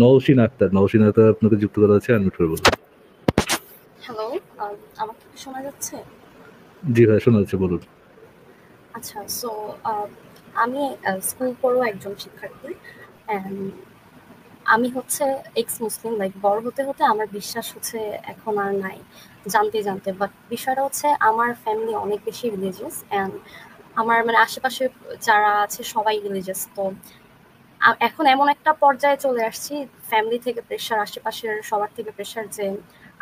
নওশিন আক্তার আপনাকে যুক্ত করা আছে, আনমিউট করে বলুন। হ্যালো, আমাকে কি শোনা যাচ্ছে? জি ভাই, শোনা যাচ্ছে, বলুন। আচ্ছা, সো আমি স্কুল পড়ুয়া একজন শিক্ষার্থী। অ্যান্ড আমি হচ্ছে এক্স মুসলিম, লাইক বড় হতে হতে আমার বিশ্বাস হচ্ছে এখন আর নাই জানতে জানতে। বাট বিষয়টা হচ্ছে আমার ফ্যামিলি অনেক বেশি রিলিজিয়াস, অ্যান্ড আমার মানে আশেপাশে যারা আছে সবাই রিলিজিয়াস। তো এখন এমন একটা পর্যায়ে চলে আসছি, ফ্যামিলি থেকে প্রেশার, আশেপাশের সবার থেকে প্রেশার, যে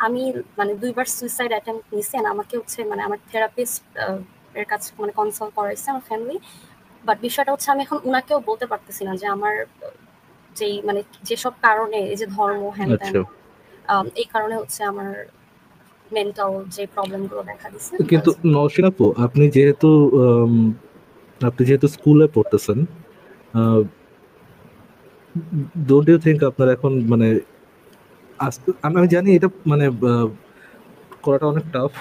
আমি মানে ২ বার সুইসাইড অ্যাটেম্প্ট নিছি। এন্ড আমাকে হচ্ছে মানে আমার থেরাপিস্ট এর কাছে মানে কনসাল্ট করাইছে আমার ফ্যামিলি। বাট বিষয়টা হচ্ছে আমি এখন উনাকেও বলতে পারতেছি না যে আমার যেই মানে যেসব কারণে, এই যে ধর্ম হ্যান-ত্যান, আচ্ছা, এই কারণে হচ্ছে আমার মেন্টাল যে প্রবলেম গুলো দেখা দিচ্ছে। কিন্তু নওশিন আপু, আম, আপনি যেহেতু স্কুলে পড়তেছেন, ডোন্ট ইউ থিঙ্ক আপনার এখন মানে আমি আমি জানি এটা মানে করাটা অনেক টাফ,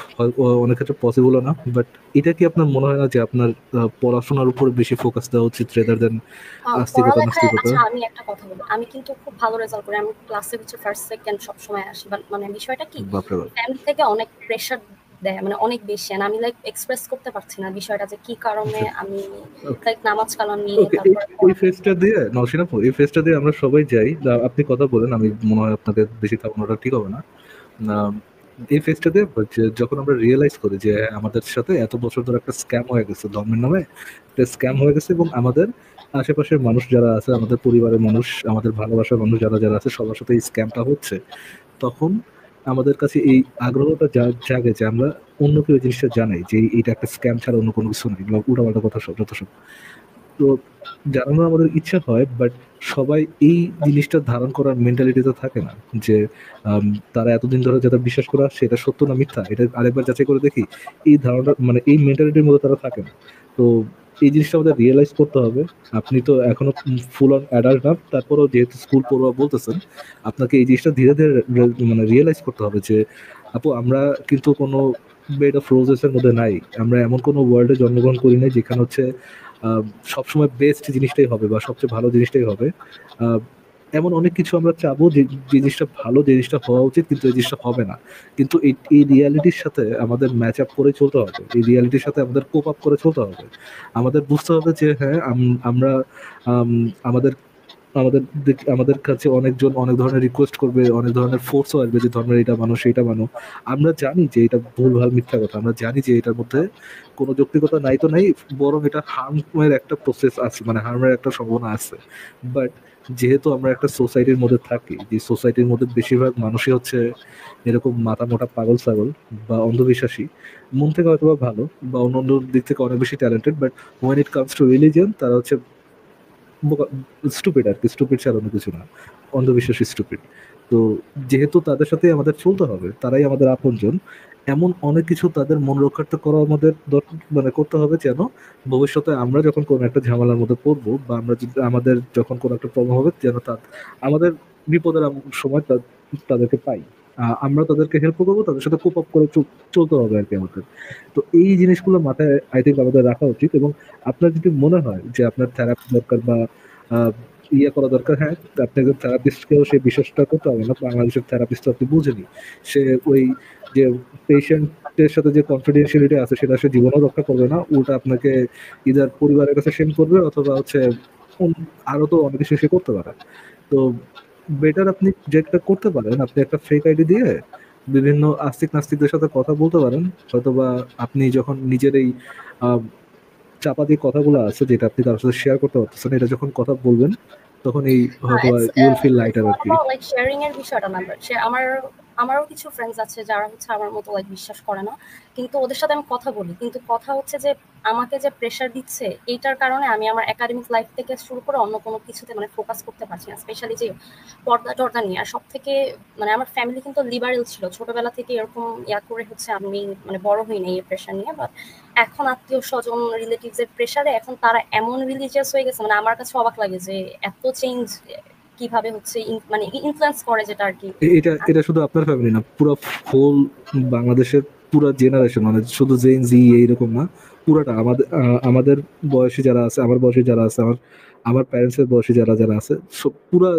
অনেক ক্ষেত্রে পসিবলও না, বাট এটা কি আপনার মনে হয় না যে আপনার পড়াশোনার উপর বেশি ফোকাস দেওয়া উচিত রেদার দেন আস্তিকতা পড়ালেখায়, নাস্তিকতা? আচ্ছা আমি একটা কথা বলবো, আমি কিন্তু খুব ভালো রেজাল্ট করি, আমি ক্লাসে হচ্ছে ফার্স্ট সেকেন্ড সবসময় আসি। বাট মানে বিষয়টা কি, বাপরে বাপ। ফ্যামিলি থেকে অনেক প্রেশার দেয়, মানে অনেক বেশি। And আমি লাইক এক্সপ্রেস করতে পারছি না বিষয়টা যে কি কারণে আচ্ছা, আমি ওকে লাইক নামাজ কালাম নিয়ে ওকে, তারপরে এই পড়াশোনা ফেজটা দিয়ে নওশিন আপু, এই ফেজটা দিয়ে আমরা সবাই যাই। আপনি কথা বলেন, আমি মনে হয় আপনাকে বেশি থামানোটা ঠিক হবে না। আম, এই ফেজটাতে যখন আমরা রিয়েলাইজ করি যে হ্যাঁ, আমাদের সাথে এত বছর ধরে একটা স্ক্যাম হয়ে গেছে, ধর্মের নামে একটা স্ক্যাম হয়ে গেছে, এবং আমাদের আশেপাশের মানুষ যারা আছে, আমাদের পরিবারের মানুষ, আমাদের ভালোবাসার মানুষ যারা যারা আছে, সবার সাথে এই স্ক্যামটা হচ্ছে, তখন আমাদের কাছে এই আগ্রহটা জাগে যে আমরা অন্যকে ওই জিনিসটা জানাই যে এটা একটা স্ক্যাম ছাড়া অন্য কোনো কিছু নেই, বা উল্টাপাল্টা কথা সব যত সব। তো জানানোর আমাদের ইচ্ছা হয়, বাট সবাই এই জিনিসটা ধারণ করার মেন্টালিটিতে থাকে না যে আম, তারা এতদিন ধরে যেটা বিশ্বাস করে আসছে এটা সত্য না মিথ্যা, এটা আরেকবার যাচাই করে দেখি, এই ধারণা মানে এই মেন্টালিটির মধ্যে তারা থাকে না। তো এই জিনিসটা আমাদের রিয়েলাইজ করতে হবে। আপনি তো এখনো ফুল অন অ্যাডাল্ট না, তারপরেও যেহেতু স্কুল পড়ুয়া বলতেছেন, আপনাকে এই জিনিসটা ধীরে ধীরে মানে রিয়েলাইজ করতে হবে যে আপু, আমরা কিন্তু কোনো বেড অফ রোজেস এর মধ্যে নাই। আমরা এমন কোনো ওয়ার্ল্ডে জন্মগ্রহণ করি নাই যেখানে হচ্ছে আহ, সবসময় বেস্ট জিনিসটাই হবে বা সবচেয়ে ভালো জিনিসটাই হবে। আহ, এমন অনেক কিছু আমরা চাবো যে যে জিনিসটা ভালো, যে জিনিসটা হওয়া উচিত, কিন্তু এই জিনিসটা হবে না। কিন্তু এই রিয়ালিটির সাথে আমাদের ম্যাচ আপ করে চলতে হবে, এই রিয়ালিটির সাথে আমাদের কোপ আপ করে চলতে হবে। আমাদের বুঝতে হবে যে হ্যাঁ, আমরা আম, আমাদের আমাদের কাছে অনেকজন অনেক ধরনের রিকোয়েস্ট করবে, অনেক ধরনের ফোর্সও আসবে যে ধর্মের এটা মানো সেইটা মানো। আমরা জানি যে এটা ভুলভাল মিথ্যা কথা, আমরা জানি যে এটার মধ্যে কোনো যৌক্তিকতা নাই তো নাই, বরং এটা হার্মের একটা প্রসেস আছে, মানে হার্মের একটা সম্ভাবনা আছে। বাট যেহেতু আমরা একটা সোসাইটির মধ্যে থাকি, যে সোসাইটির মধ্যে বেশিরভাগ মানুষই হচ্ছে এরকম মাথা মোটা পাগল ছাগল বা অন্ধবিশ্বাসী, মন থেকে হয়তো বা ভালো বা অন্য অন্য দিক থেকে অনেক বেশি talented, but when it comes to religion তারা হচ্ছে স্টুপিড, আর কি স্টুপিড ছাড়া অন্য কিছু না, অন্ধবিশ্বাসী স্টুপিড। তো যেহেতু তাদের সাথে আমাদের চলতে হবে, তারাই আমাদের আপনজন, এমন অনেক কিছু তাদের মন রক্ষার্থে করা আমাদের মানে করতে হবে, যেন ভবিষ্যতে আমরা যখন কোনো একটা ঝামেলার মধ্যে পড়বো, বা আমরা যদি আমাদের যখন কোনো একটা প্রবলেম হবে, যেন আমাদের বিপদের সময় তাদেরকে পাই, আমরা তাদেরকে হেল্প করবো, তাদের সাথে কোপ আপ করে চলতে হবে আর কি আমাদের। তো এই জিনিসগুলো মাথায় আই থিঙ্ক আমাদের রাখা উচিত। এবং আপনার যদি মনে হয় যে আপনার থেরাপি দরকার বা আহ, ইয়ে করা দরকার, হ্যাঁ, আপনি একজন থেরাপিস্টকেও সেই বিশ্বাসটা করতে হবে না। বাংলাদেশের থেরাপিস্ট আপনি বুঝেনি, সে ওই যে পেশেন্টের সাথে যে কনফিডেন্সিয়ালিটি আছে সেটা সে জীবনও রক্ষা করবে না, উল্টা আপনাকে ইদার পরিবারের কাছে সেন্ড করবে, অথবা হচ্ছে আরো তো অনেক কিছু সে করতে পারে। তো বেটার আপনি যেটা করতে পারেন, আপনি একটা ফেক আইডি দিয়ে বিভিন্ন আস্তিক নাস্তিকদের সাথে কথা বলতে পারেন। হয়তোবা আপনি যখন নিজের এই আহ, চাপা দিয়ে কথাগুলো আছে, যেটা আপনি কারোর সাথে শেয়ার করতে পারতেছেন, এটা যখন কথা বলবেন, তখন এই হয়তোবা it's you will feel it's lighter or not কি। অ্যাবাউট লাইক শেয়ারিং এর বিষয়টা না, বাট আমারও কিছু ফ্রেন্ডস আছে যারা হচ্ছে আমার মতো লাইক বিশ্বাস করে না। কিন্তু ওদের সাথে আমি কথা বলি, কিন্তু কথা হচ্ছে যে আমাকে যে প্রেশার দিচ্ছে, এইটার কারণে আমি আমার একাডেমিক লাইফ থেকে শুরু করে অন্য কোনো কিছুতে মানে ফোকাস করতে পারছি না, স্পেশালি যে পর্দা টর্দা নিয়ে। আর সব থেকে মানে আমার ফ্যামিলি কিন্তু লিবারেল ছিল ছোটবেলা থেকে, এরকম করে হচ্ছে আমি মানে বড় হই নাই এই প্রেশার নিয়ে। বাট এখন আত্মীয় স্বজন রিলেটিভস এর প্রেশারে এখন তারা এমন রিলিজিয়াস হয়ে গেছে, মানে আমার কাছে অবাক লাগে যে এত চেঞ্জ কিভাবে হচ্ছে মানে ইনফ্লুয়েন্স করে, যেটা আর কি। এটা এটা শুধু আপনার ফ্যামিলি না, পুরো হোল বাংলাদেশের পুরো জেনারেশন, মানে শুধু জেন জি এইরকম না, পুরাটা আমাদের আমাদের বয়সী যারা আছে, আমার বয়সী যারা আছে, আমার আমার প্যারেন্টসের বয়সী যারা যারা আছে সব পুরা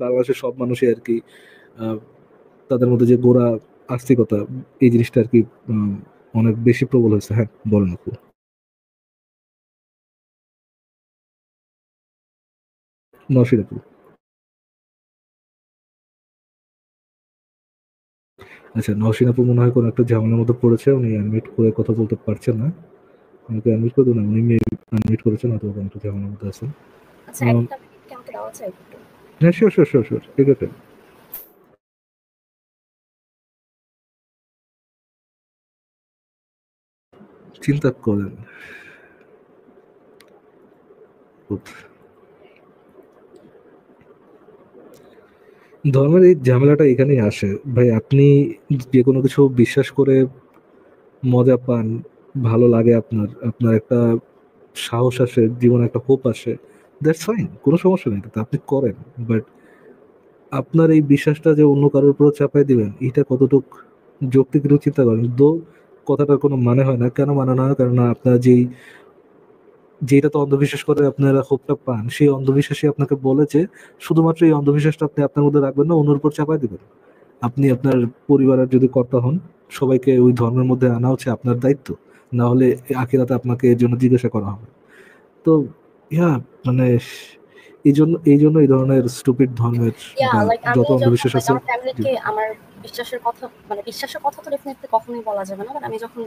বাংলাদেশের সব মানুষই আর কি আহ, তাদের মধ্যে যে গোঁড়া আস্তিকতা এই জিনিসটা আর কি অনেক বেশি প্রবল হয়েছে। হ্যাঁ, বলেন আপু। নওশীন আপু। আচ্ছা, নওশীন আপু মনে হয় কোনো একটা ঝামেলার মধ্যে পড়েছে, উনি আনমিউট করে কথা বলতে পারছেন না। আমাকে আনমিউট করে দিন না, উনি আনমিউট করেছেন, হয়তো কোনো একটা ঝামেলার মধ্যে আছেন। আচ্ছা, আহ, একটা মিনিট কি আমাকে দেওয়া যায় একটু? হ্যাঁ, শিওর শিওর শিওর শিওর, ঠিক আছে। চিন্তা করেন। ধর্মের এই ঝামেলাটা এখানেই আসে ভাই। আপনি যে কোনো কিছু বিশ্বাস করে মজা পান, ভালো লাগে, আপনার আপনার একটা সাহস আসে, জীবনে একটা হোপ আসে, দ্যাটস ফাইন, কোনো সমস্যা নেই, কিন্তু আপনি করেন। বাট আপনার এই বিশ্বাসটা যে অন্য কারোর উপর চাপাই দিবেন, এটা কতটুক যৌক্তিক একটু চিন্তা করেন। কথাটার কোনো মানে হয় না। কেন মানে না? কারণ আপনার যেটা তো অন্ধবিশ্বাস করে আপনারা হোপটা পান, সেই অন্ধবিশ্বাসই আপনাকে বলে যে শুধুমাত্র এই অন্ধবিশ্বাসটা আপনি আপনার মধ্যে রাখবেন না, অন্যের উপর চাপাই দিবেন। আপনি আপনার পরিবারের যদি কর্তা হন, সবাইকে ওই ধর্মের মধ্যে আনা হচ্ছে আপনার দায়িত্ব। না হলে আখিরাতে আপনাকে এর জন্য জিজ্ঞাসা করা হবে। তো ইয়া, মানে এই জন্য এই ধরনের স্টুপিড ধর্মের বা লাইক আমি যত যখন অন্ধবিশ্বাস লাইক আছে। আমার জি। ফ্যামিলিকে আমার বিশ্বাসের কথা তো ডেফিনেটলি কখনোই বলা যাবে না, বাট আমি যখন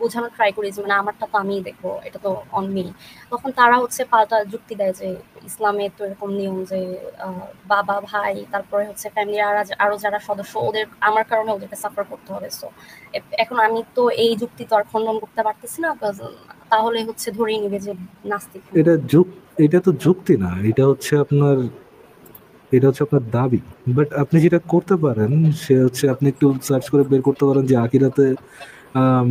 বোঝানোর ট্রাই করি যে মানে আমারটা তো আমিই দেখবো, এটা তো অন মি, তখন তারা হচ্ছে পাল্টা যুক্তি দেয় যে ইসলামে তো এরকম নিয়ম যে বাবা ভাই তারপরে হচ্ছে ফ্যামিলির আরো যারা সদস্য ওদের আমার কারণে ওদেরকে সাফার করতে হবে। সো এখন আমি তো এই যুক্তি তো আর খণ্ডন করতে পারতেছি না, তাহলে হচ্ছে ধরেই নিবে যে নাস্তিক আমি। এটা যুক এটা তো যুক্তি না, এটা হচ্ছে আপনার দাবি। বাট আপনি যেটা করতে পারেন, সে হচ্ছে আপনি একটু সার্চ করে বের করতে পারেন যে আম,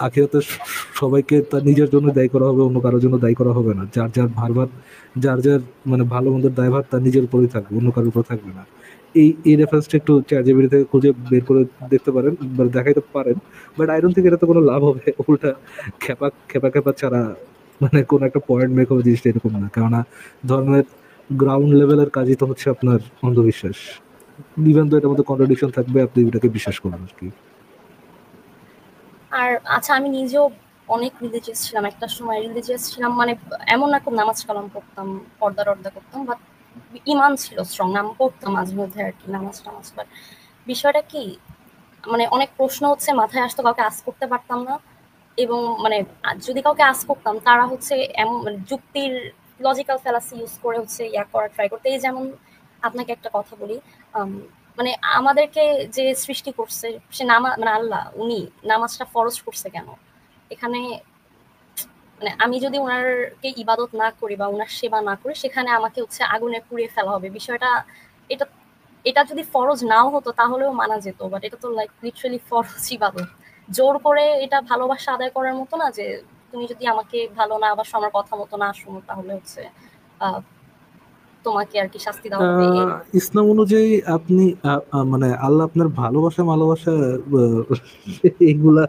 আখিরাতে সবাইকে তার নিজের জন্য দায়ী করা হবে, অন্য কারোর জন্য দায়ী করা হবে না। যার যার ভার, যার যার মানে ভালো মন্দের দায়ভার তার নিজের উপরেই থাকবে, অন্য কারোর উপর থাকবে না। এই রেফারেন্সটা একটু চ্যাটজিপিটি থেকে খুঁজে বের করে দেখতে পারেন বা দেখাইতে পারেন। বাট আই ডোন্ট থিঙ্ক এটাতে কোনো লাভ হবে। উল্টা খেপা খেপা খেপা ছাড়া মানে কোন একটা পয়েন্ট মেক হবে জিনিসটা এরকম না। কেননা ধর্মের গ্রাউন্ড লেভেলের কাজই তো হচ্ছে আপনার অন্ধবিশ্বাস। ইভেন তো এটার মধ্যে কন্ট্রাডিকশন থাকবে, আপনি এটাকে বিশ্বাস করবেন আর কি। আর আচ্ছা, আমি নিজেও অনেক রিলিজিয়াস ছিলাম, একটা সময় রিলিজিয়াস ছিলাম, মানে এমন না খুব নামাজ কালাম পড়তাম, পর্দা টর্দা করতাম, বাট ইমান ছিল স্ট্রং, নাম পড়তাম মাঝে মধ্যে আর কি, নামাজ টামাজ। বাট বিষয়টা কি, মানে অনেক প্রশ্ন হচ্ছে মাথায় আসতো, কাউকে আস করতে পারতাম না। এবং মানে যদি কাউকে আস করতাম তারা হচ্ছে এমন মানে যুক্তির লজিক্যাল ফ্যালাসি ইউজ করে হচ্ছে করার ট্রাই করতে। এই যেমন আপনাকে একটা কথা বলি, আম, মানে আমাদেরকে যে সৃষ্টি করছে সে মানে আল্লাহ, উনি নামাজটা ফরজ করছে কেন? এখানে মানে আমি যদি উনারকে ইবাদত না করি বা উনার সেবা না করি, সেখানে আমাকে হচ্ছে আগুনে পুড়িয়ে ফেলা হবে। বিষয়টা এটা এটা যদি ফরজ নাও হতো তাহলেও মানা যেত, বাট এটা তো লাইক লিটারালি ফরজ ইবাদত। জোর করে এটা ভালোবাসা আদায় করার মতো না যে তুমি যদি আমাকে ভালো না বাসো, আমার কথা মতো না শুনো, তাহলে হচ্ছে আহ, তোমাকে আর কি শাস্তি দেওয়া হবে এই। ইসলাম অনুযায়ী আপনি মানে আল্লাহ আপনার ভালোবাসা মালবাসা এগুলা,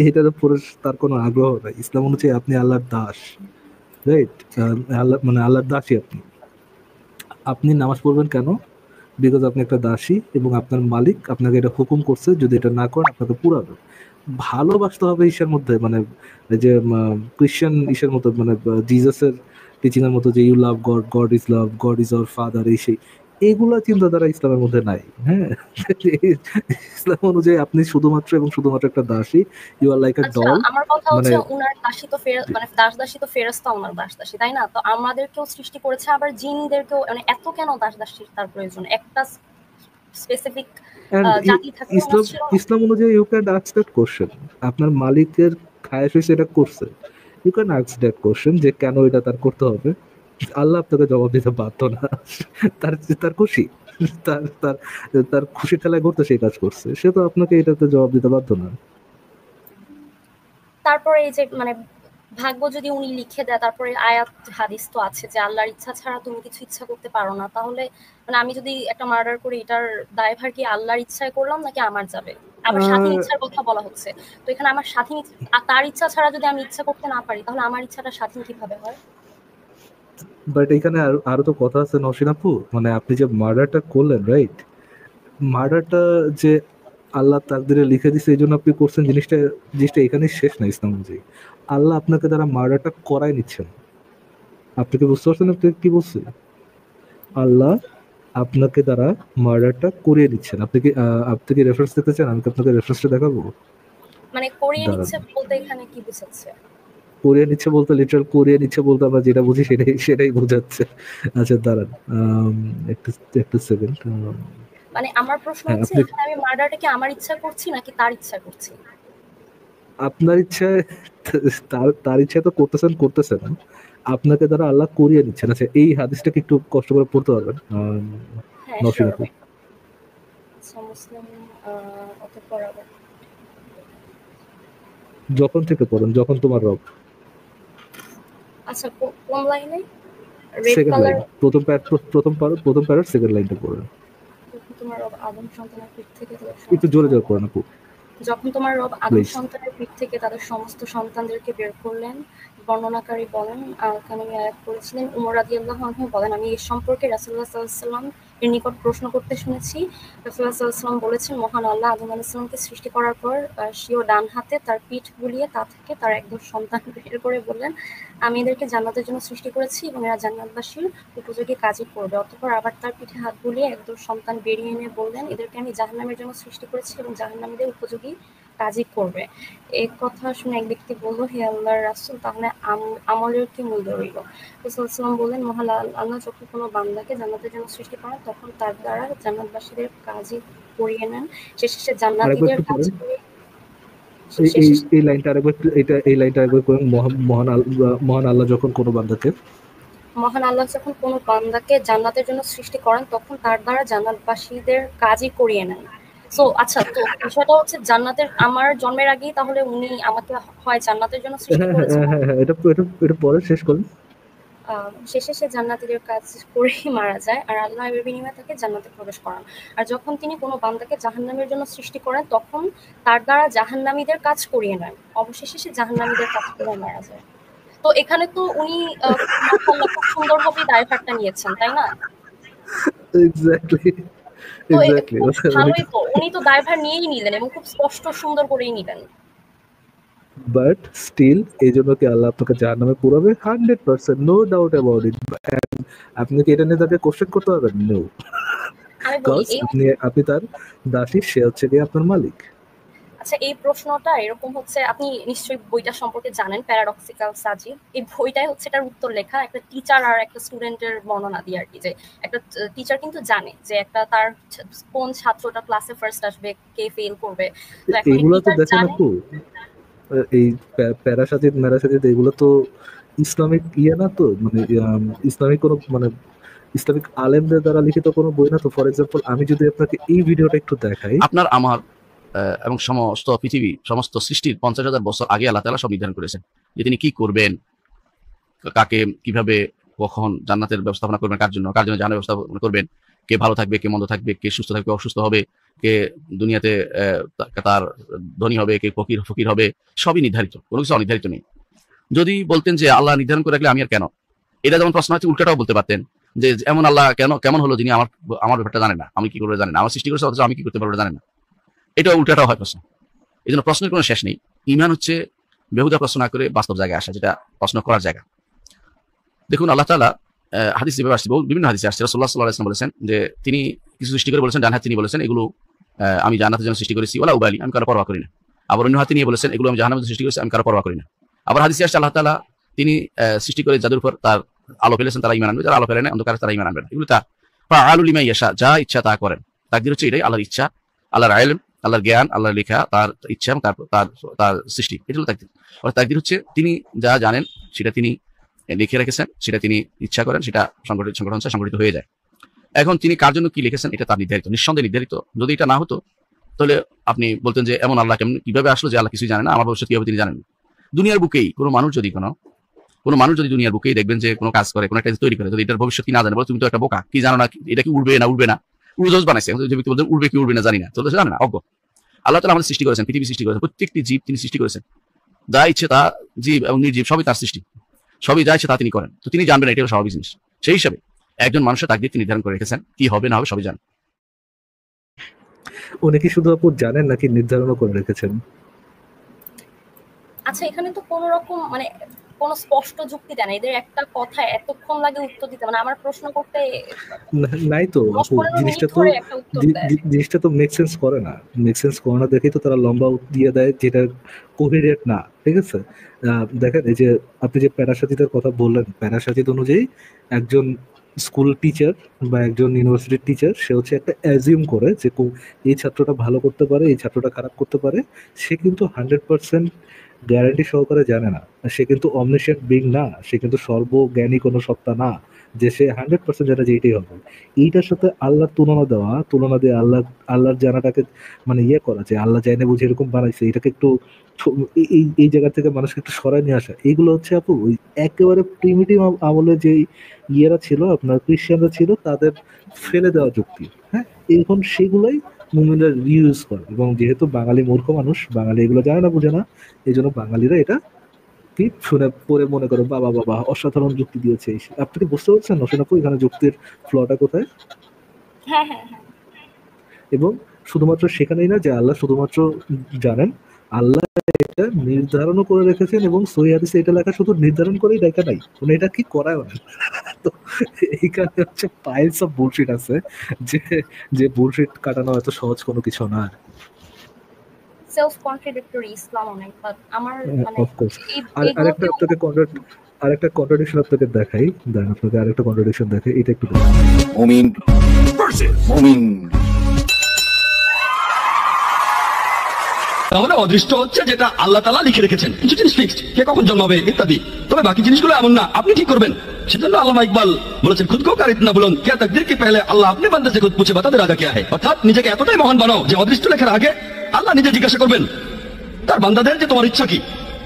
এটার উপরে তার কোনো আগ্রহ নাই। ইসলাম অনুযায়ী আপনি আল্লাহর দাস, রাইট? আল্লাহ মানে আল্লাহর দাসী আপনি। আপনি নামাজ পড়বেন কেন? বিকজ আপনি একটা দাসী এবং আপনার মালিক আপনাকে এটা হুকুম করছে, যদি এটা না করেন আপনাকে পুরাবে। ভালোবাসতে হবে ঈশার মধ্যে, মানে এই যে ক্রিশ্চিয়ান ঈশার মতো, মানে জিজাসের টিচিং এর মতো যে you love God, God is love, God is our father, এই সেই এইগুলা চিন্তাধারা ইসলামের মধ্যে নাই। হ্যাঁ। ইসলাম অনুযায়ী আপনি শুধুমাত্র এবং শুধুমাত্র একটা দাসী। ইউ আর লাইক আ আচ্ছা, ডল। আমার কথা মানে হচ্ছে উনার দাসী তো মানে দাস দাসী তো ফেরেশতা, উনার দাস দাসী, তাই না? তো আমাদেরকেও সৃষ্টি করেছে, আবার জিনদেরকেও, মানে এত কেন দাস দাসীর তার প্রয়োজন? একটা স্পেসিফিক and জাতি থাকলে উনার ইসলাম ছিল না? ইসলাম অনুযায়ী you can ask that question. আপনার মালিকের খায়েশ হয়েছে এটা করছে, you can ask that question যে কেন এটা তার করতে হবে। আল্লাহ আপনাকে জবাব দিতে বাধ্য না। তার তার খুশি, তার তার তার খুশি ঠেলায় ঘুরতে সেই কাজ করছে, সে তো আপনাকে এটাতে জবাব দিতে বাধ্য না। তারপরে এই যে মানে ভাগ্য যদি উনি লিখে দেয়, তারপরে আয়াত হাদিস তো আছে যে আল্লাহর ইচ্ছা ছাড়া তুমি কিছু ইচ্ছা করতে পারো না। তাহলে মানে আমি যদি একটা মার্ডার করি, এটার দায়ভার কি আল্লাহর ইচ্ছায় করলাম নাকি আমার যাবে? আবার স্বাধীন আহ, ইচ্ছার কথা বলা হচ্ছে। তো এখানে আমার তার ইচ্ছা ছাড়া যদি আমি ইচ্ছা করতে না পারি, তাহলে আমার ইচ্ছাটা স্বাধীন কিভাবে হয়? বাট এখানে আরো আরো তো কথা আছে নওশিন আপু, মানে আপনি যে মার্ডারটা করলেন, রাইট? মার্ডারটা যে আল্লাহ তাকদিরে লিখে দিছে এই জন্য আপনি করছেন, জিনিসটা জিনিসটা এখানেই শেষ না ইসলাম অনুযায়ী। আল্লাহ আপনাকে দ্বারা মার্ডারটা করাই নিচ্ছেন। আপনি কি বুঝতে পারছেন আপনি কি বলছি? আল্লাহ আপনাকে দ্বারা মার্ডারটা করিয়ে নিচ্ছেন। আপনি কি রেফারেন্স দেখতে চান? আমি কি আপনাকে রেফারেন্সটা দেখাবো? মানে করিয়ে দাঁড়ান। নিচ্ছে বলতে এখানে কি বুঝাচ্ছে? করিয়ে নিচ্ছে বলতে লিটারাল করিয়ে নিচ্ছে বলতে আমরা যেটা বুঝি সেটাই সেটাই বোঝাচ্ছে। আচ্ছা দাঁড়ান, একটু একটু সেকেন্ড। মানে আমার প্রশ্ন হ্যাঁ হচ্ছে আপনি, এখানে আমি মার্ডারটা কি আমার ইচ্ছা করছি নাকি তার ইচ্ছা করছি? আপনার ইচ্ছায়, তার তার ইচ্ছায় তো করতেছেন করতেছেন না, আপনাকে দ্বারা আল্লাহ করিয়ে নিচ্ছেন। আচ্ছা এই হাদিসটাকে একটু কষ্ট করে পড়তে পারবেন হ্যাঁ, নওশিন শিওর আপু? ভাই। আচ্ছা, মুসলিম অতঃপর আবার যখন থেকে পড়েন, যখন তোমার রব। আচ্ছা, কোন লাইনে? Red second line, colour. প্রথম প্যারার সেকেন্ড লাইনটা পড়েন। যখন তোমার রব আদম সন্তানের পিঠ থেকে তাদের একটু সমস্ত জোরে জোরে সন্তান পড়েন আপু, যখন তোমার রব আদম প্লিজ। সন্তানের পিঠ থেকে তাদের সমস্ত সন্তানদেরকে বের করলেন, বর্ণনাকারী বলেন, এখানে আমি আয়াত করেছিলেন, উমর রাদিয়াল্লাহু আনহু বলেন, আমি এ সম্পর্কে রাসূলুল্লাহ সাল্লাল্লাহু আলাইহি ওয়াসাল্লাম এর নিকট প্রশ্ন করতে শুনেছি। রাসূলুল্লাহ সাল্লাল্লাহু আলাইহি ওয়াসাল্লাম বলেছেন, মহান আল্লাহ আদম আলাইহিস সালামকে সৃষ্টি করার পর স্বীয় ডান হাতে তার পিঠ বুলিয়ে তা থেকে তার একজন সন্তান বের করে বললেন, আমি এদেরকে জান্নাতের জন্য সৃষ্টি করেছি এবং এরা জান্নাতবাসীর উপযোগী কাজই করবে। অতঃপর আবার তার পিঠে হাত বুলিয়ে একজন সন্তান বেরিয়ে এনে বললেন, এদেরকে আমি জাহান্নামের জন্য সৃষ্টি করেছি এবং জাহান্নামীদের উপযোগী কাজই করবে। এই কথা শুনে এক ব্যক্তি বলল, হে আল্লাহর রাসূল, তাহলে আমলের কি মূল্য রইল? রাসূল সাল্লাল্লাহু আলাইহি ওয়াসাল্লাম বললেন, মহান আল্লাহ যখন কোনো বান্দাকে জান্নাতের জন্য সৃষ্টি করেন তখন তার দ্বারা জান্নাতবাসীদের কাজই করিয়ে নেন। শেষে সে আরেকবার জান্নাতীদের একটু কাজ পড়েন, করে এই এই শেষে এই লাইনটা আরেকবার এই লাইনটা আরেকবার পড়েন। মহান আল্লাহ যখন কোনো বান্দাকে। মহান আল্লাহ যখন কোনো বান্দাকে জান্নাতের জন্য সৃষ্টি করেন তখন তার দ্বারা জান্নাতবাসীদের কাজই করিয়ে নেন। সো আচ্ছা, তো বিষয়টা হচ্ছে জান্নাতের আমার জন্মের আগেই তাহলে উনি আমাকে হয় জান্নাতের জন্য সৃষ্টি হ্যাঁ হ্যাঁ করেছেন। হ্যাঁ হ্যাঁ হ্যাঁ, এটা পরে শেষ করুন। শেষে সে জান্নাতীদের কাজ করেই মারা যায় আর আল্লাহ এর বিনিময়ে তাকে জান্নাতে প্রবেশ করান। আর যখন তিনি কোনো বান্দাকে জাহান্নামের জন্য সৃষ্টি করেন তখন তার দ্বারা জাহান্নামীদের কাজ করিয়ে নেন। অবশেষে সে জাহান্নামীদের কাজ করে মারা যায়। তো এখানে তো উনি মাশাআল্লাহ খুব সুন্দরভাবেই দায়ভারটা নিয়েছেন, তাই না? এক্স্যাক্টলি, তো এক্স্যাক্টলি। খুব উনি ভালোই তো। উনি তো দায়ভার নিয়েই নিলেন এবং খুব স্পষ্ট সুন্দর করেই নিলেন। বাট স্টিল এই জন্য কি আল্লাহ আপনাকে জাহান্নামে পুরাবে? 100%, নো ডাউট অ্যাবাউট ইট। আপনি কি এটা নিয়ে তাকে কোশ্চেন করতে পারবেন? নো। আমি বলি বিকজ এই আপনি তার দাসী, সে হচ্ছে গিয়ে আপনার মালিক। আচ্ছা, এই প্রশ্নটা এরকম হচ্ছে, আপনি নিশ্চয়ই বইটা সম্পর্কে জানেন, প্যারাডক্সিক্যাল সাজিদ। এই বইটাই হচ্ছে এটার উত্তর লেখা, একটা টিচার আর একটা স্টুডেন্টের বর্ণনা দিয়ে আর কি। যে একটা টিচার কিন্তু জানে যে একটা তার কোন ছাত্রটা ক্লাসে ফার্স্ট আসবে, কে ফেল করবে। তো এখন এই এগুলা তো টিচার দেখেন জানে। আপু, এই প্যারাসাজিদ ম্যারাসাজিদ এগুলো তো ইসলামিক ইয়ে না তো, মানে ইসলামিক কোনো মানে ইসলামিক আলেমদের দ্বারা লিখিত কোনো বই না তো। ফর এক্সাম্পল আমি যদি আপনাকে এই ভিডিওটা একটু দেখাই। আপনার আমার এবং সমস্ত পৃথিবী সমস্ত সৃষ্টির 50,000 বছর আগে আল্লাহ তাআলা সব নির্ধারণ করেছেন যে তিনি কি করবেন, কাকে কিভাবে কখন জান্নাতের ব্যবস্থাপনা করবেন, কার জন্য জাহান্নামের ব্যবস্থাপনা করবেন, কে ভালো থাকবে, কে মন্দ থাকবে, কে সুস্থ থাকবে, অসুস্থ হবে, কে দুনিয়াতে তার ধনী হবে, কে ফকির হবে, সবই নির্ধারিত, কোনো কিছু অনির্ধারিত নেই। যদি বলতেন যে আল্লাহ নির্ধারণ করে রাখলে আমি আর কেন, এটা যেমন প্রশ্ন হচ্ছে, উল্টাটাও বলতে পারতেন যে এমন আল্লাহ কেমন হলো যিনি আমার আমার ব্যাপারটা জানে না, আমি কি করবে জানেন না, আমার সৃষ্টি করেছে অথচ আমি কি করতে পারবো জানেন না। এটা উল্টাটাও হয় প্রশ্ন। এই জন্য প্রশ্নের কোনো শেষ নেই। ইমান হচ্ছে বেহুদা প্রশ্ন না করে বাস্তব জায়গায় আসা, যেটা প্রশ্ন করার জায়গা। দেখুন আল্লাহ তাআলা হাদিস যেভাবে আসছে, বিভিন্ন হাদিসে আসছে, রাসূলুল্লাহ সাল্লাল্লাহু আলাইহি ওয়াসাল্লাম বলেছেন যে তিনি কিছু সৃষ্টি করে বলেছেন, ডান হাত তিনি বলেছেন এগুলো আমি জান্নাতের জন্য সৃষ্টি করেছি, ওয়ালা উবালি, আমি কারো পরোয়া করি না। আবার অন্য হাতে নিয়ে বলেছেন এগুলো আমি জাহান্নামের জন্য সৃষ্টি করেছি, আমি কারো পরোয়া করি না। আবার হাদিসে আসছে আল্লাহ তাআলা তিনি সৃষ্টি করে যাদের উপর তার আলো ফেলেছেন তারা ঈমান আনবে, যারা আলো ফেলে না অন্ধকারে তারা ঈমান আনবে না। এগুলো তার ফাআলু লিমা ইয়াশা, যা ইচ্ছা তা করেন। তাকদীর হচ্ছে এটাই, আল্লাহর ইচ্ছা, আল্লাহর ইলম, আল্লাহর জ্ঞান, আল্লাহর লেখা, তার ইচ্ছা এবং তার তার তার সৃষ্টি, এটা হলো তাকদীর। আর তাকদীর হচ্ছে তিনি যা জানেন সেটা তিনি লিখে রেখেছেন, সেটা তিনি ইচ্ছা করেন সেটা সংগঠিত হয়ে যায়। এখন তিনি কার জন্য কি লিখেছেন এটা তার নির্ধারিত, নিঃসন্দেহে নির্ধারিত। যদি এটা না হতো তাহলে আপনি বলতেন যে এমন আল্লাহ কেমন কিভাবে আসলো যে আল্লাহ কিছুই জানে না, আমার ভবিষ্যৎ কিভাবে তিনি জানেন। দুনিয়ার বুকেই কোনো মানুষ যদি দুনিয়ার বুকেই দেখবেন যে কোনো কাজ করে, কোনো একটা তৈরি করে, যদি এটার ভবিষ্যৎ কি না জানে, বলে তুমি তো একটা বোকা, কি জানো না এটা কি উড়বে না উড়বে না, উড়োজাহাজ বানাইছে, যে ব্যক্তি বলতে উড়বে কি উড়বে না জানি না, তো জানে না, অজ্ঞ। আল্লাহ তাআলা আমাদের সৃষ্টি করেছেন, পৃথিবী সৃষ্টি করেছেন, প্রত্যেকটি জীব তিনি সৃষ্টি করেছেন, যা ইচ্ছে তা জীব এবং নির্জীব সবই তার সৃষ্টি। সবই যা ইচ্ছে তা তিনি করেন, তো তিনি জানবেন এটা হলো স্বাভাবিক জিনিস। সেই হিসাবে একজন মানুষের তাকদীর তিনি নির্ধারণ করে রেখেছেন, কি হবে না হবে সবই জানেন। উনি কি শুধু আপু জানেন নাকি নির্ধারণও করে রেখেছেন? আচ্ছা, এখানে তো কোনো রকম মানে কোনো স্পষ্ট যুক্তি দেয় না। এদের একটা কথায় এতক্ষণ লাগে উত্তর দিতে, মানে আমার প্রশ্ন করতে নাই তো আপু, 10-15 মিনিট ধরে একটা উত্তর দেয়। জিনিসটা তো মেক সেন্স করে না। মেক সেন্স করে না দেখেই তো তারা লম্বা দিয়ে দেয়, যেটা কোহেরেন্ট না। ঠিক আছে, দেখেন এই যে আপনি যে প্যারাসাজিদের কথা বললেন, প্যারাসাজিদ অনুযায়ী একজন স্কুল টিচার বা একজন ইউনিভার্সিটির টিচার সে হচ্ছে একটা অ্যাজিউম করে যে এই ছাত্রটা ভালো করতে পারে, এই ছাত্রটা খারাপ করতে পারে। সে কিন্তু 100% গ্যারান্টি সহকারে জানে না। সে কিন্তু অমনিশিয়েন্ট বিং না, সে কিন্তু সর্বজ্ঞানী কোনো সত্তা না যে সে 100% জানে যে এইটাই হবে। এইটার সাথে আল্লাহর তুলনা দিয়ে আল্লাহর জানাটাকে মানে ইয়ে করা, যে আল্লাহ জানে বুঝে এরকম বানাইছে, এটাকে একটু এই জায়গা থেকে মানুষকে একটু সরায় নিয়ে আসা, এইগুলো হচ্ছে আপু ওই একেবারে প্রিমিটিভ আমলে যে ইয়েরা ছিল, আপনার ক্রিশ্চিয়ানরা ছিল, তাদের ফেলে দেওয়া যুক্তি। হ্যাঁ, এখন সেগুলোই মুমিনরা রিউজ করে, এবং যেহেতু বাঙালি মূর্খ মানুষ, বাঙালি এগুলো জানে না, বুঝে না, এই জন্য বাঙালিরা এটা কি শুনে পরে মনে করো বাবা বাবা অসাধারণ যুক্তি দিয়েছে। আপনি কি বুঝতে পারছেন নসীন আপু এখানে যুক্তির ফ্লটা কোথায়? হ্যাঁ হ্যাঁ হ্যাঁ, এবং শুধুমাত্র সেখানেই না যে আল্লাহ শুধুমাত্র জানেন, আল্লাহ এটা নির্ধারণও করে রেখেছেন, এবং সহিহ হাদিসে এটা লেখা শুধু নির্ধারণ করেই লেখা নাই, মানে এটা কি করায় না। তো এইখানে হচ্ছে পাইলস অফ বুলশিট আছে, যে যে বুলশিট কাটানো এত সহজ কোনো কিছু না। সেলফ কন্ট্রাডিক্টরি ইসলাম অনেক, বাট আমার মানে অফকোর্স। আরেকটা আপনাকে আরেকটা কন্ট্রাডিকশন আপনাকে দেখাই, দেন আপনাকে আরেকটা কন্ট্রাডিকশন দেখাই, এটা একটু মুমিন ভার্সেস মুমিন। তাহলে অদৃষ্ট হচ্ছে যেটা আল্লাহ তাআলা লিখে রেখেছেন, কিছু জিনিস ফিক্সড, কে কখন জন্মাবে ইত্যাদি, তবে বাকি জিনিসগুলো এমন না, আপনি ঠিক করবেন। সেজন্য আল্লামা ইকবাল বলেছেন, খুদ কো কার ইতনা বুলন্দ কিয়া তাকদীর কে পহলে আল্লাহ আপনি বান্দে সে খুদ পুছে বাতা দে রাজা কিয়া হ্যায়। অর্থাৎ নিজেকে এতটাই মহান বানাও যে অদৃষ্ট লেখার আগে আল্লাহ নিজে জিজ্ঞাসা করবেন তার বান্দাদের যে তোমার ইচ্ছা কি।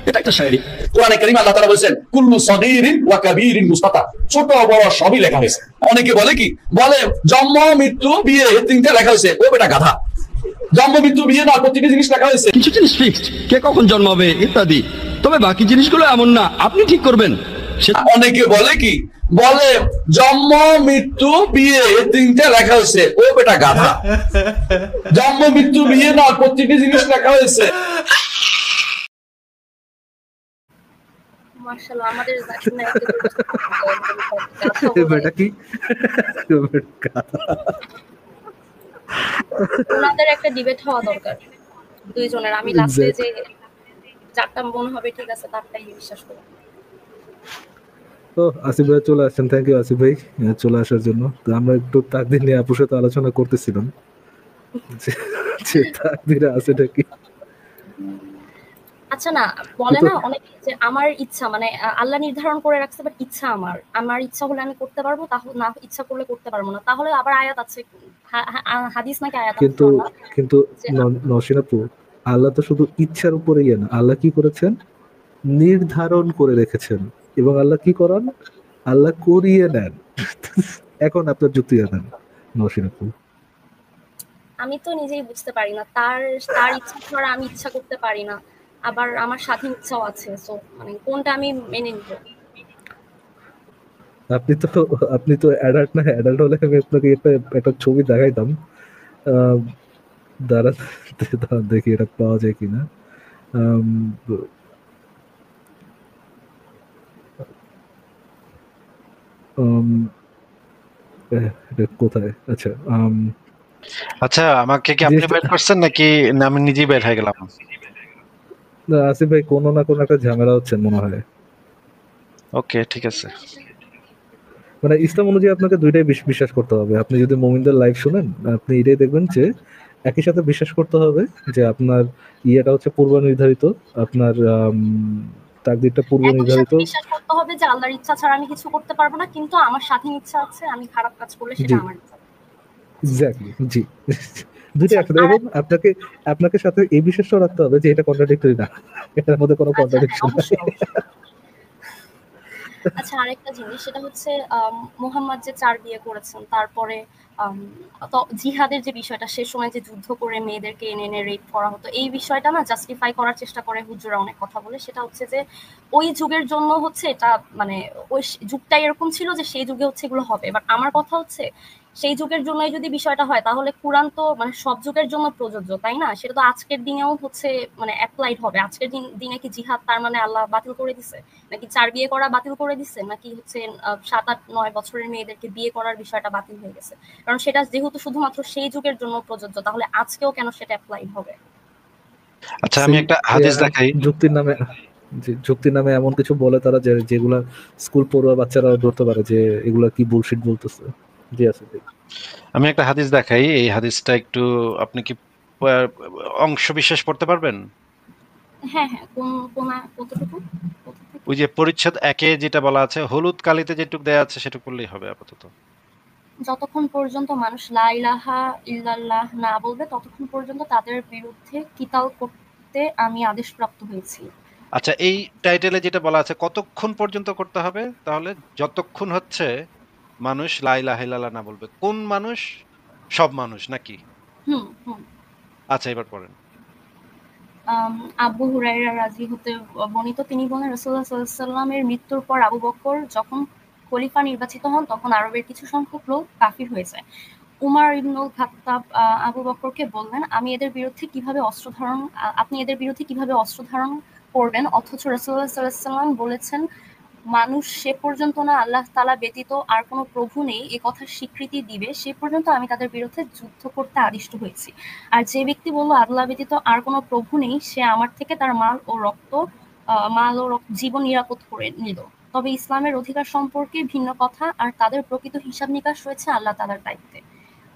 এটা একটা শায়রি। কোরআনে কারীমে আল্লাহ তাআলা বলেছেন, কুল্লু সগীরিন ওয়া কাবীরিন মুস্তাতা, ছোট বড় সবই লেখা হয়েছে। অনেকে বলে কি, বলে জন্ম মৃত্যু বিয়ে তিনটা লেখা হয়েছে, ও বেটা গাধা। জন্ম মৃত্যু বিয়ে না, প্রতিটি জিনিস লেখা হয়েছে। কিছু জিনিস ফিক্সড, কে কখন জন্মাবে ইত্যাদি, তবে বাকি জিনিসগুলো এমন না, আপনি ঠিক করবেন। অনেকে বলে কি, বলে জন্ম মৃত্যু বিয়ে তিনটা লেখা হয়েছে, ও বেটা গাধা। জন্ম মৃত্যু বিয়ে না, প্রতিটি জিনিস লেখা হয়েছে। মাশাআল্লাহ, আমাদের শুনে বেটা কি ওনাদের একটা ডিবেট হওয়া দরকার দুইজনের। আমি লাস্টে যে যারটা মনে হবে ঠিক আছে তারটাই বিশ্বাস করব। তো আসিফ ভাই চলে আসছেন, থ্যাংক ইউ আসিফ ভাই চলে আসার জন্য। তো আমরা একটু তাকদীর নিয়ে আপুর সাথে আলোচনা করতেছিলাম যে তাকদীরে আছে নাকি। আচ্ছা, না বলে না অনেক যে আমার ইচ্ছা, মানে আল্লাহ নির্ধারণ করে রাখছে, বাট ইচ্ছা আমার ইচ্ছা হলে আমি করতে পারবো, তাহলে না ইচ্ছা করলে করতে পারবো না। তাহলে আবার আয়াত আছে, হাদিস নাকি আয়াত আছে, কিন্তু নসীন আপু, আল্লাহ তো শুধু ইচ্ছার উপরে ইয়ে না, আল্লাহ কি করেছেন, নির্ধারণ করে রেখেছেন, এবং আল্লাহ কি করান, আল্লাহ করিয়ে নেন। এখন আপনার যুক্তি জানেন নসীন আপু? আমি তো নিজেই বুঝতে পারি না, তার ইচ্ছা ছাড়া আমি ইচ্ছা করতে পারি না, আবার আমার স্বাধীন ইচ্ছাও আছে। সো মানে কোনটা আমি মেনে নিব? আপনি তো অ্যাডাল্ট না, অ্যাডাল্ট হলে আমি আপনাকে একটা ছবি দেখাইতাম। দাঁড়া দেখি এটা পাওয়া যায় কিনা। কোথায়, আচ্ছা আচ্ছা, আমাকে কি আপনি বের করছেন নাকি না আমি নিজেই বের হয়ে গেলাম? আসিফ ভাই কোনো না কোনো একটা ঝামেলা হচ্ছে মনে হয়। ওকে, ঠিক আছে। মানে ইসলাম অনুযায়ী আপনাকে দুইটাই বিশ্বাস করতে হবে। আপনি যদি মুমিনদের লাইভ শুনেন, আপনি এটাই দেখবেন যে একই সাথে বিশ্বাস করতে হবে যে আপনার ইয়েটা হচ্ছে পূর্ব নির্ধারিত, আপনার তাকদীরটা পূর্ব নির্ধারিত। বিশ্বাস করতে হবে যে আল্লাহর ইচ্ছা ছাড়া আমি কিছু করতে পারবো না, কিন্তু আমার স্বাধীন ইচ্ছা আছে, আমি খারাপ কাজ করলে সেটা আমার ইচ্ছা। এক্স্যাক্টলি, জি। দুইটা একসাথে। এবং আপনাকে সাথে এই বিশ্বাসটাও রাখতে হবে যে এটা কন্ট্রাডিক্টরি না, এটার মধ্যে কোনো কন্ট্রাডিকশন নেই। আচ্ছা, আরেকটা জিনিস, সেটা হচ্ছে মুহাম্মদ যে 4 বিয়ে করেছেন, তারপরে আম, তো জিহাদের যে বিষয়টা, সে সময় যে যুদ্ধ করে মেয়েদেরকে এনে এনে রেপ করা হতো, এই বিষয়টা না জাস্টিফাই করার চেষ্টা করে হুজুরা অনেক কথা বলে। সেটা হচ্ছে যে ওই যুগের জন্য হচ্ছে এটা, মানে ওই যুগটাই এরকম ছিল যে সেই যুগে হচ্ছে এগুলো হবে। বাট আমার কথা হচ্ছে সেই যুগের জন্যই যদি বিষয়টা হয়, তাহলে কোরআন তো মানে সব যুগের জন্য প্রযোজ্য, তাই না? সেটা তো আজকের দিনেও হচ্ছে মানে অ্যাপ্লাইড হবে। আজকের দিনে কি জিহাদ তার মানে আল্লাহ বাতিল করে দিছে, নাকি 4 বিয়ে করা বাতিল করে দিছে, নাকি হচ্ছে 7, 8, 9 বছরের মেয়েদেরকে বিয়ে করার বিষয়টা বাতিল হয়ে গেছে? কারণ সেটা যেহেতু শুধুমাত্র সেই যুগের জন্য প্রযোজ্য, তাহলে আজকেও কেন সেটা অ্যাপ্লাইড হবে? আচ্ছা আমি একটা হাদিস দেখাই। যুক্তির নামে, যে যুক্তির নামে এমন কিছু বলে তারা যে যেগুলা স্কুল পড়ুয়া বাচ্চারা ধরতে পারে যে এগুলা কি বুলশিট বলতেছে। জি আছে। আমি একটা হাদিস দেখাই, এই হাদিসটা একটু আপনি কি অংশ বিশেষ পড়তে পারবেন? হ্যাঁ হ্যাঁ, কতটুকু? ওই যে পরিচ্ছেদ 1-এ যেটা বলা আছে, হলুদ কালিতে যেটুক দেয়া আছে সেটুক করলেই হবে আপাতত। যতক্ষণ পর্যন্ত মানুষ লা ইলাহা ইল্লাল্লাহ না বলবে, ততক্ষণ পর্যন্ত তাদের বিরুদ্ধে কিতাল করতে আমি আদেশপ্রাপ্ত হয়েছি। আচ্ছা এই টাইটেলে যেটা বলা আছে কতক্ষণ পর্যন্ত করতে হবে, তাহলে যতক্ষণ হচ্ছে মানুষ লা ইলাহা ইল্লাল্লাহ না বলবে। কোন মানুষ? সব মানুষ নাকি? হুম হুম। আচ্ছা এবার পড়েন। আবু হুরায়রা রাজি হতে বর্ণিত, তিনি বলেন রাসূলুল্লাহ সাল্লাল্লাহু আলাইহি ওয়াসাল্লামের মৃত্যুর পর আবু বকর যখন খলিফা নির্বাচিত হন, তখন আরবের কিছু সংখ্যক লোক কাফির হয়ে যায়। উমার ইবনুল খাত্তাব আবু বকরকে বললেন, আপনি এদের বিরুদ্ধে কিভাবে অস্ত্র ধারণ করবেন, অথচ রাসূলুল্লাহ সাল্লাল্লাহু আলাইহি ওয়াসাল্লাম বলেছেন মানুষ সে পর্যন্ত না আল্লাহ তাআলা ব্যতীত আর কোনো প্রভু নেই এ কথার স্বীকৃতি দিবে, সে পর্যন্ত আমি তাদের বিরুদ্ধে যুদ্ধ করতে আদিষ্ট হয়েছি। আর যে ব্যক্তি বলল আল্লাহ ব্যতীত আর কোনো প্রভু নেই, সে আমার থেকে তার মাল ও জীবন নিরাপদ করে নিল। তবে ইসলামের অধিকার সম্পর্কে ভিন্ন কথা, আর তাদের প্রকৃত হিসাব নিকাশ রয়েছে আল্লাহ তাআলার দায়িত্বে।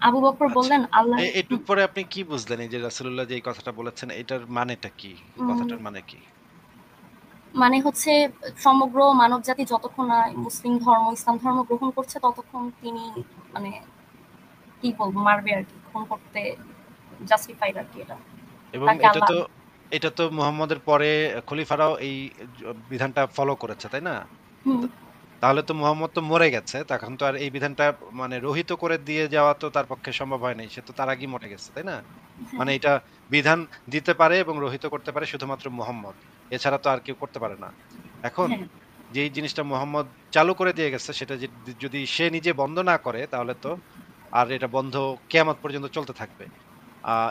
আবু বকর আচ্ছা বললেন, আল্লাহ এটুক পরে আপনি কি বুঝলেন, এই যে রাসূলুল্লাহ যে এই কথাটা বলেছেন এটার মানেটা কি? কথাটার মানে কি? মানে হচ্ছে সমগ্র মানবজাতি যতক্ষণ না মুসলিম ধর্ম, ইসলাম ধর্ম গ্রহণ করছে, ততক্ষণ তিনি মানে কি বলবো, মারবে আর কি, খুন করতে জাস্টিফাইড আর কি এটা। এবং তাকে আল্লাহ এটা তো মুহাম্মদের পরে খলিফারাও এই বিধানটা ফলো করেছে, তাই না? হুম তো তাহলে তো মুহাম্মদ তো মরে গেছে, তখন তো আর এই বিধানটা মানে রহিত করে দিয়ে যাওয়া তো তার পক্ষে সম্ভব হয় নাই। সে তো তার আগেই মরে গেছে, তাই না? হ্যাঁ মানে এটা বিধান দিতে পারে এবং রহিত করতে পারে শুধুমাত্র মুহাম্মদ। এছাড়া তো আর কেউ করতে পারে না। এখন হ্যাঁ যেই জিনিসটা মুহাম্মদ চালু করে দিয়ে গেছে সেটা যদি সে নিজে বন্ধ না করে তাহলে তো আর এটা বন্ধ কিয়ামত পর্যন্ত চলতে থাকবে।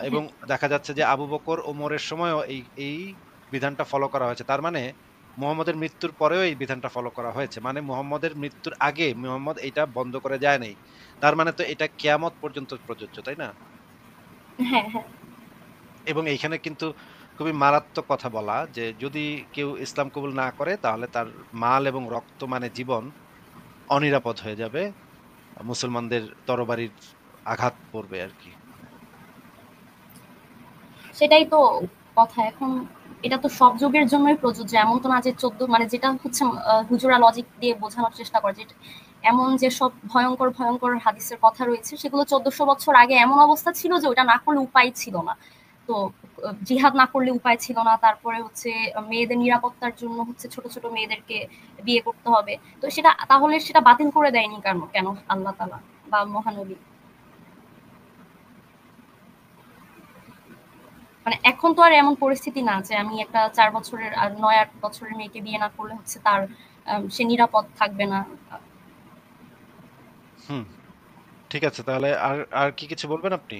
এবং হ্যাঁ দেখা যাচ্ছে যে আবু বকর ওমরের সময়ও এই বিধানটা ফলো করা হয়েছে। তার মানে মুহাম্মদের মৃত্যুর পরেও এই বিধানটা ফলো করা হয়েছে। মানে মুহাম্মদের মৃত্যুর আগে মুহাম্মদ এটা বন্ধ করে যায় নাই। তার মানে তো এটা কিয়ামত পর্যন্ত প্রযোজ্য, তাই না? হ্যাঁ হ্যাঁ এবং এইখানে কিন্তু খুবই মারাত্মক কথা বলা যে যদি কেউ ইসলাম কবুল না করে তাহলে তার মাল এবং রক্ত মানে জীবন অনিরাপদ হয়ে যাবে। মুসলমানদের তরবারির আঘাত পড়বে আরকি। সেটাই তো কথা। এখন এটা তো সব যুগের জন্যই প্রযোজ্য, এমন তো না যে 14 মানে যেটা হচ্ছে হুজুরা লজিক দিয়ে বোঝানোর চেষ্টা করে যে এমন যে সব ভয়ঙ্কর ভয়ঙ্কর হাদিসের কথা রয়েছে, সেগুলো 1400 বছর আগে এমন অবস্থা ছিল যে ওটা না করলে উপায় ছিল না। তো জিহাদ না করলে উপায় ছিল না, তারপরে হচ্ছে মেয়েদের নিরাপত্তার জন্য হচ্ছে ছোট ছোট মেয়েদেরকে বিয়ে করতে হবে। তো তাহলে সেটা বাতিল করে দেয়নি কেন কেন আল্লাহ তাআলা বা মহানবী? মানে এখন তো আর এমন পরিস্থিতি না যে আমি একটা 4 বছরের আর 9-8 বছরের মেয়েকে বিয়ে না করলে হচ্ছে তার সে নিরাপদ থাকবে না। হুম, ঠিক আছে তাহলে আর আর কি কিছু বলবেন আপনি?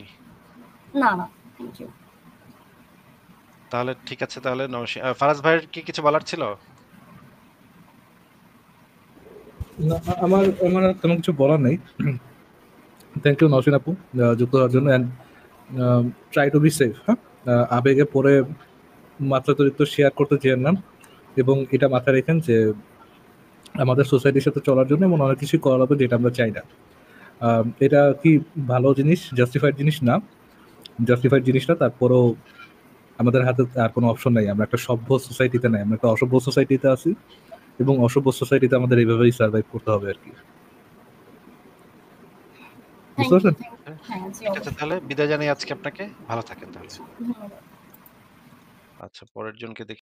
না না, থ্যাংক ইউ। তাহলে ঠিক আছে, তাহলে ফারাজ ভাইয়ের কি কিছু বলার ছিল? না, আমার আমার আর তেমন কিছু বলার নেই। থ্যাংক ইউ নওশিন আপু যুক্ত হওয়ার জন্য, and try to be safe. হ্যাঁ, আবেগে পরে মাত্রাতিরিক্ত শেয়ার করতে চেয়েন না, এবং এটা মাথায় রেখেন যে আমাদের সোসাইটির সাথে চলার জন্য এমন অনেক কিছুই করা হবে যেটা আমরা চাই না। এটা কি ভালো জিনিস, জাস্টিফাইড জিনিস না, জাস্টিফাইড জিনিসটা তারপরেও আমাদের হাতে আর কোনো অপশন নাই। আমরা একটা সভ্য সোসাইটিতে নাই, আমরা একটা অসভ্য সোসাইটিতে আছি, এবং অসভ্য সোসাইটিতে আমাদের এইভাবেই সার্ভাইভ করতে হবে আর কি। বুঝতে থ্যাংক ইউ। পারছেন? হ্যাঁ জি, ঠিক আছে অবশ্যই। তাহলে বিদায় জানাই আজকে আপনাকে। ভালো থাকেন তাহলে। ধন্যবাদ। আচ্ছা পরের জনকে দেখি।